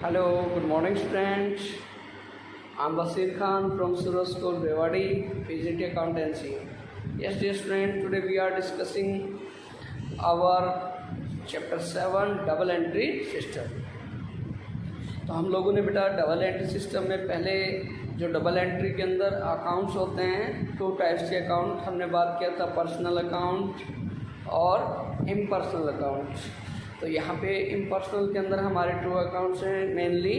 Hello, good morning, students. I'm Basir Khan from Suraj School, Rewadi, PGT Accountancy. Yes, dear student, today we are discussing our chapter 7 double entry system. तो हम लोगों ने बेटा double entry system में पहले जो double entry के अंदर अकाउंट्स होते हैं, टू टाइप्स के अकाउंट हमने बात किया था, पर्सनल अकाउंट और इम्पर्सनल अकाउंट। तो यहाँ पे इम्पर्सनल के अंदर हमारे टू अकाउंट्स हैं, mainly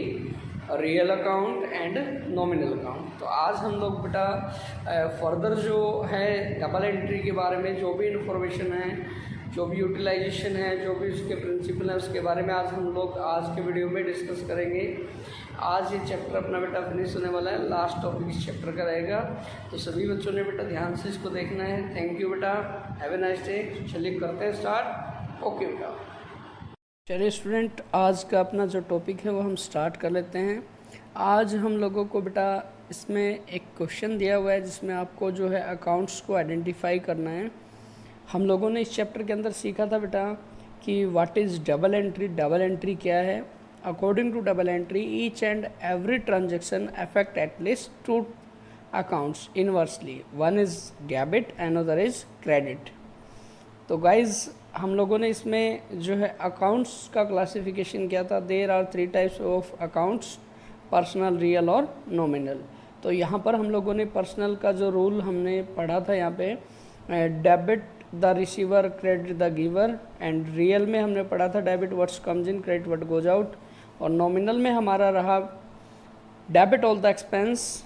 real account and nominal account. तो आज हम लोग बेटा फर्दर जो है डबल एंट्री के बारे में जो भी इंफॉर्मेशन है, जो भी यूटिलाइजेशन है, जो भी उसके प्रिंसिपल है, उसके बारे में आज हम लोग आज के वीडियो में डिस्कस करेंगे। आज ये चैप्टर अपना बेटा फिनिश होने वाला है, लास्ट टॉपिक इस चैप्टर का रहेगा। तो सभी बच्चों ने बेटा ध्यान से इसको देखना है। थैंक यू बेटा, हैव ए नाइस डे। चलिए करते हैं स्टार्ट। ओके बेटा, चलिए स्टूडेंट, आज का अपना जो टॉपिक है वो हम स्टार्ट कर लेते हैं। आज हम लोगों को बेटा इसमें एक क्वेश्चन दिया हुआ है जिसमें आपको जो है अकाउंट्स को आइडेंटिफाई करना है। हम लोगों ने इस चैप्टर के अंदर सीखा था बेटा कि what is double entry, double entry क्या है। According to double entry, each and every transaction affect at least two accounts inversely, one is debit and other is credit. तो गाइज हम लोगों ने इसमें जो है अकाउंट्स का क्लासिफिकेशन किया था। There are 3 types of accounts, personal, real और नॉमिनल। तो यहाँ पर हम लोगों ने पर्सनल का जो रूल हमने पढ़ा था, यहाँ पे debit the receiver, credit the giver. And real में हमने पढ़ा था debit what's comes in, credit what goes out. और नॉमिनल में हमारा रहा debit all the expense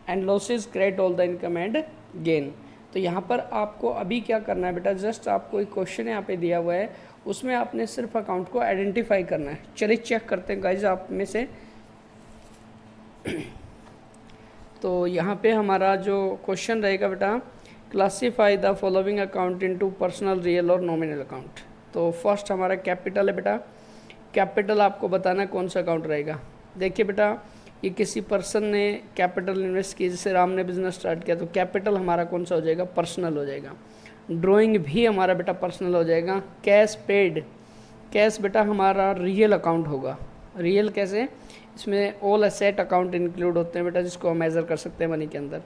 and losses, credit all the income and gain. तो यहाँ पर आपको अभी क्या करना है बेटा, जस्ट आपको एक क्वेश्चन यहाँ पे दिया हुआ है, उसमें आपने सिर्फ अकाउंट को आइडेंटिफाई करना है। चलिए चेक करते हैं गाइज आप में से। तो यहाँ पे हमारा जो क्वेश्चन रहेगा बेटा, classify the following account into personal, real और नॉमिनल अकाउंट। तो फर्स्ट हमारा कैपिटल है बेटा। कैपिटल आपको बताना है कौन सा अकाउंट रहेगा। देखिए बेटा, ये किसी पर्सन ने कैपिटल इन्वेस्ट की, जैसे राम ने बिजनेस स्टार्ट किया, तो कैपिटल हमारा कौन सा हो जाएगा, पर्सनल हो जाएगा। ड्राइंग भी हमारा बेटा पर्सनल हो जाएगा। कैश पेड, कैश बेटा हमारा रियल अकाउंट होगा। रियल कैसे, इसमें ऑल एसेट अकाउंट इंक्लूड होते हैं बेटा, जिसको हम मेजर कर सकते हैं मनी के अंदर।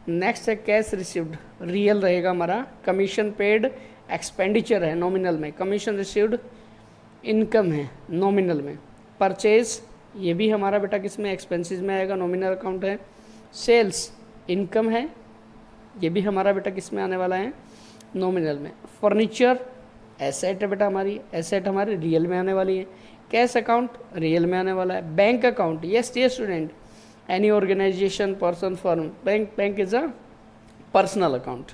नेक्स्ट है कैश रिसीव्ड, रियल रहेगा हमारा। कमीशन पेड एक्सपेंडिचर है नॉमिनल में। कमीशन रिसीव्ड इनकम है नॉमिनल में। परचेज ये भी हमारा बेटा किस में, एक्सपेंसेस में आएगा, नॉमिनल अकाउंट है। सेल्स इनकम है, ये भी हमारा बेटा किस में आने वाला है, नॉमिनल में। फर्नीचर एसेट है बेटा, हमारी एसेट हमारी रियल में आने वाली है। कैश अकाउंट रियल में आने वाला है। Bank account, yes dear student, any organisation, person, firm, bank is a personal account.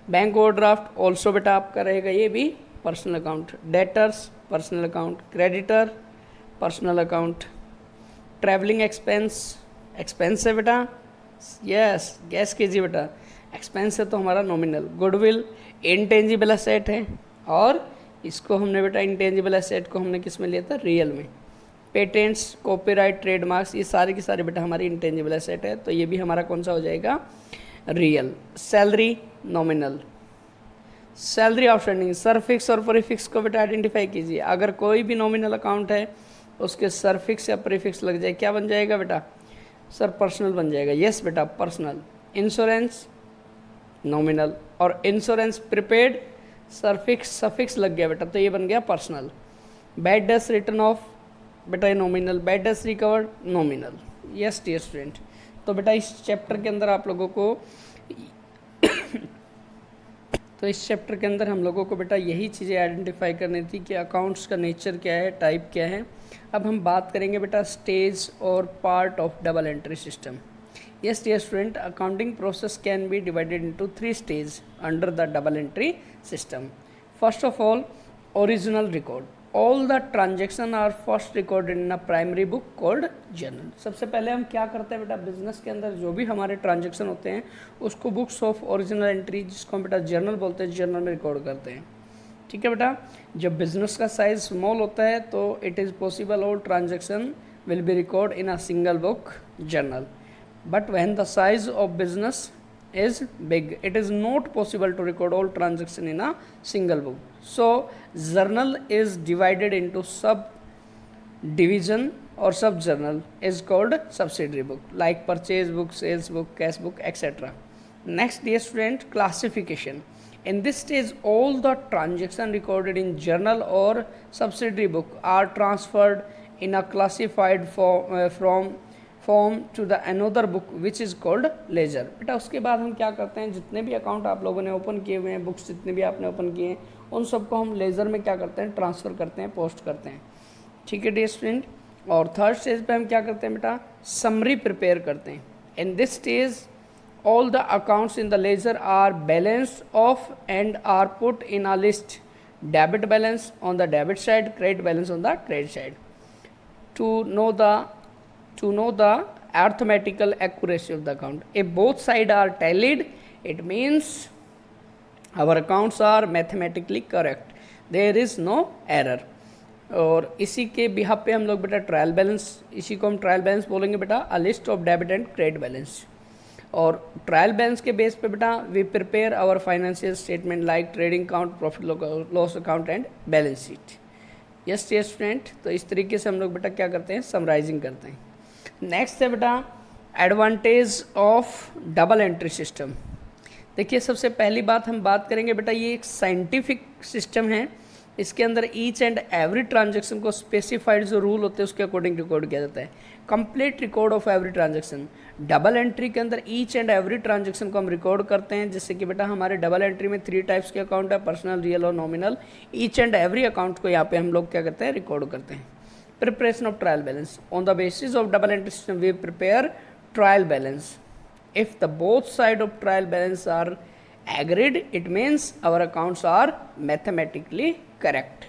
Bank overdraft also बेटा आपका रहेगा, ये भी personal account. Debtors personal account. Creditor personal account. Travelling expense, expense है बेटा, यस गैस कीजिए बेटा, एक्सपेंस है तो हमारा नॉमिनल। गुडविल इनटेंजिबल एसेट है, और इसको हमने बेटा इनटेंजिबल एसेट को हमने किस में लिया था, रियल में। पेटेंट्स, कॉपीराइट, ट्रेडमार्क्स, ये सारे के सारे बेटा हमारी इनटेंजिबल एसेट है, तो ये भी हमारा कौन सा हो जाएगा, real. Salary nominal. Salary outstanding, suffix और प्रीफिक्स को बेटा आइडेंटिफाई कीजिए। अगर कोई भी नॉमिनल अकाउंट है उसके सरफिक्स या प्रीफिक्स लग जाए, क्या बन जाएगा बेटा, सर पर्सनल बन जाएगा। यस बेटा पर्सनल। इंश्योरेंस नॉमिनल, और इंश्योरेंस प्रीपेड सरफिक्स सफिक्स लग गया बेटा, तो ये बन गया personal. Bad debts written off बेटा nominal. Bad debts recovered nominal. Yes dear student, तो बेटा इस चैप्टर के अंदर आप लोगों को तो इस चैप्टर के अंदर हम लोगों को बेटा यही चीज़ें आइडेंटिफाई करनी थी कि अकाउंट्स का नेचर क्या है, टाइप क्या है। अब हम बात करेंगे बेटा स्टेज और part of double entry system. Yes dear student, accounting process can be divided into 3 stage under the double entry system. First of all, original record. All the transaction are first recorded in a primary book called journal. सबसे पहले हम क्या करते हैं बेटा, business के अंदर जो भी हमारे ट्रांजेक्शन होते हैं उसको बुक्स ऑफ ओरिजिनल एंट्री, जिसको हम बेटा जर्नल बोलते हैं, जर्नल में रिकॉर्ड करते हैं। ठीक है बेटा, जब बिजनेस का साइज स्मॉल होता है तो it is possible all transaction will be record in a single book journal, but when the size of business is big, it is not possible to record all transaction in a single book. So journal is divided into sub division or sub-journal is called subsidiary book, like purchase book, sales book, cash book, etc. Next, dear student, classification. In this stage, all the transactions recorded in journal or subsidiary book are transferred in a classified form to the another book which is called ledger. बेटा उसके बाद हम क्या करते हैं, जितने भी account आप लोगों ने ओपन किए हुए हैं, बुक्स जितने भी आपने ओपन किए हैं, उन सबको हम लेजर में क्या करते हैं, ट्रांसफ़र करते हैं, पोस्ट करते हैं. ठीक है डियर स्टूडेंट. और थर्ड स्टेज पे हम क्या करते हैं बेटा, समरी प्रिपेयर करते हैं. In this stage all the accounts in the ledger are balanced off and are put in a list. Debit balance on the debit side, credit balance on the credit side. To know the arithmetical accuracy of the account, if both sides are tallied, it means our accounts are mathematically correct. There is no error. और इसी के behalf पे हम लोग बेटा trial balance, इसी को हम ट्रायल बैलेंस बोलेंगे बेटा, a list of debit and credit balance. और ट्रायल बैलेंस के बेस पे बेटा we prepare our financial statement like trading account, profit loss account and balance sheet. Yes dear student. तो इस तरीके से हम लोग बेटा क्या करते हैं, समराइजिंग करते हैं. नेक्स्ट है बेटा advantage of double entry system. देखिए सबसे पहली बात हम बात करेंगे बेटा, ये एक साइंटिफिक सिस्टम है. इसके अंदर ईच एंड एवरी ट्रांजेक्शन को स्पेसिफाइड जो रूल होते हैं उसके अकॉर्डिंग रिकॉर्ड किया जाता है. Complete record of every transaction. Double entry के अंदर ईच एंड एवरी ट्रांजेक्शन को हम रिकॉर्ड करते हैं. जैसे कि बेटा हमारे डबल एंट्री में 3 टाइप्स के अकाउंट है, पर्सनल, रियल और nominal. Each and every account को यहाँ पे हम लोग क्या करते हैं, रिकॉर्ड करते हैं. Preparation of trial balance. On the basis of double entry system we prepare trial balance. If the both side of trial balance are agreed, it means our accounts are mathematically correct.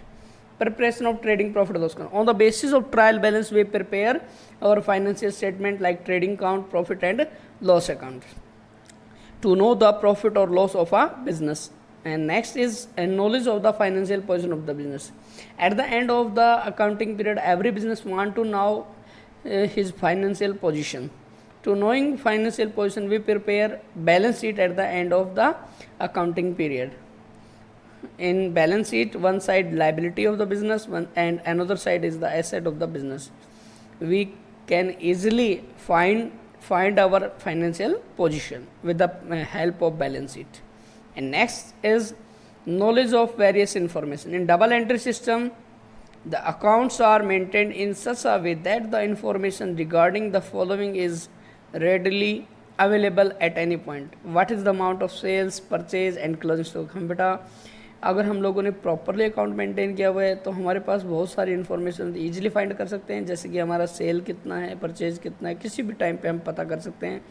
Preparation of trading profit and loss account. On the basis of trial balance we prepare our financial statement like trading account, profit and loss account to know the profit or loss of a business. And next is a knowledge of the financial position of the business. At the end of the accounting period, every business want to know his financial position. To knowing financial position, we prepare balance sheet at the end of the accounting period. In balance sheet, one side liability of the business, and another side is the asset of the business. We can easily find our financial position with the help of balance sheet. And next is knowledge of various information. In double entry system, the accounts are maintained in such a way that the information regarding the following is readily available at any point. What is the amount of sales, purchase and closing stock. हम बेटा अगर हम लोगों ने properly account maintain किया हुआ है तो हमारे पास बहुत सारी इन्फॉर्मेशन ईजिली फाइंड कर सकते हैं. जैसे कि हमारा सेल कितना है, परचेज कितना है, किसी भी टाइम पे हम पता कर सकते हैं.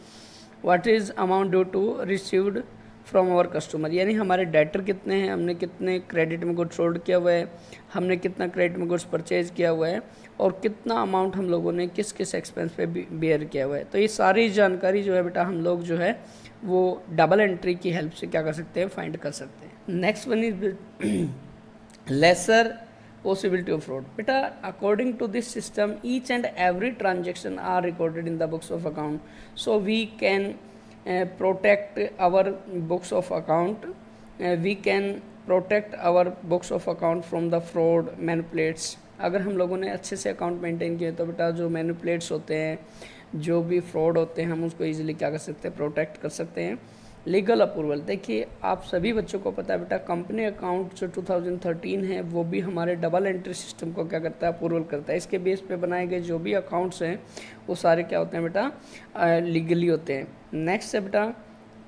What is amount due to received from our customer, यानी हमारे डेटर कितने हैं, हमने कितने क्रेडिट में गुड्स होल्ड किया हुआ है, हमने कितना क्रेडिट में गुड्स परचेज किया हुआ है और कितना अमाउंट हम लोगों ने किस किस एक्सपेंस पे बेयर किया हुआ है. तो ये सारी जानकारी जो है बेटा हम लोग जो है वो डबल एंट्री की हेल्प से क्या कर सकते हैं, फाइंड कर सकते हैं. Next one is lesser possibility of fraud. बेटा according to this system each and every transaction are recorded in the books of account, so we can protect our books of account. We can protect our books of account from the fraud, manipulates. अगर हम लोगों ने अच्छे से account maintain किए तो बेटा जो मैनिपुलेट्स होते हैं, जो भी फ्रॉड होते हैं, हम उसको इजीली क्या कर सकते हैं, प्रोटेक्ट कर सकते हैं. Legal approval. देखिए आप सभी बच्चों को पता है बेटा कंपनी अकाउंट जो 2013 है वो भी हमारे डबल एंट्री सिस्टम को क्या करता है, अप्रूवल करता है. इसके बेस पे बनाए गए जो भी अकाउंट्स हैं वो सारे क्या होते हैं बेटा, लीगली होते हैं. नेक्स्ट है बेटा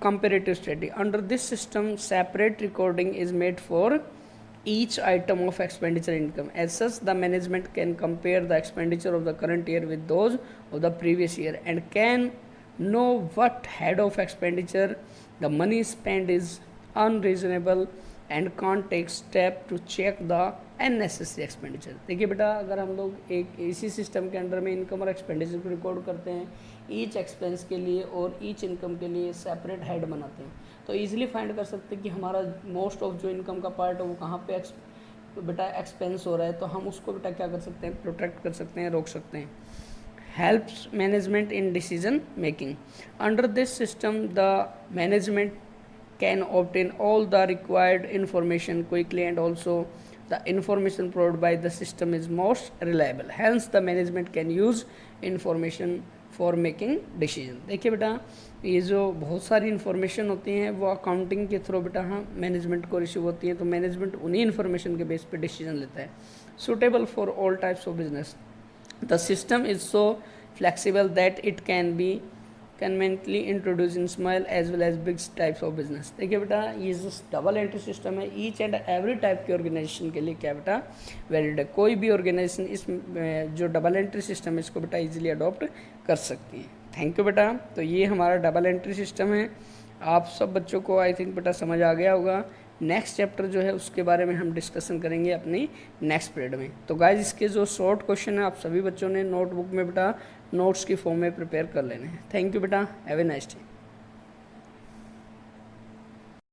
comparative study. Under this system separate recording is made for each item of expenditure income. As such, the management can compare the expenditure of the current year with those of the previous year and can know what head of expenditure the money spent is unreasonable and can't take step to check the unnecessary expenditure. देखिए बेटा अगर हम लोग एक इसी system के under में income और एक्सपेंडिचर को रिकॉर्ड करते हैं, ईच एक्सपेंस के लिए और ईच इनकम के लिए सेपरेट हेड बनाते हैं, तो ईजिली फाइंड कर सकते हैं कि हमारा मोस्ट ऑफ जो इनकम का पार्ट है वो कहाँ पे बेटा एक्सपेंस हो रहा है, तो हम उसको बेटा क्या कर सकते हैं, प्रोटेक्ट कर सकते हैं, रोक सकते हैं. Helps management in decision making. Under this system the management can obtain all the required information quickly and also the information provide by the system is most reliable, hence the management can use information for making decision. देखिए बेटा, ये जो बहुत सारी information होती हैं वो accounting के थ्रू बेटा हाँ मैनेजमेंट को रिसीव होती हैं, तो मैनेजमेंट उन्हीं इन्फॉर्मेशन के बेस पे डिसीजन लेता है। Suitable for all types of business, the system is so flexible that it can be conveniently introduce in small as well as big types of business. देखिए बेटा, ये जो डबल एंट्री सिस्टम है each and every type के organization के लिए क्या बेटा वैलिड है। कोई भी ऑर्गेनाइजेशन इस जो डबल एंट्री सिस्टम है इसको बेटा इजीली अडॉप्ट कर सकती है। थैंक यू बेटा। तो ये हमारा डबल एंट्री सिस्टम है, आप सब बच्चों को आई थिंक बेटा समझ आ गया होगा। नेक्स्ट चैप्टर जो है उसके बारे में हम डिस्कशन करेंगे अपनी नेक्स्ट पीरियड में। तो गाइज इसके जो शॉर्ट क्वेश्चन है आप सभी बच्चों ने नोटबुक में बेटा नोट्स की फॉर्म में प्रिपेयर कर लेने हैं। थैंक यू बेटा, हैव ए नाइस डे।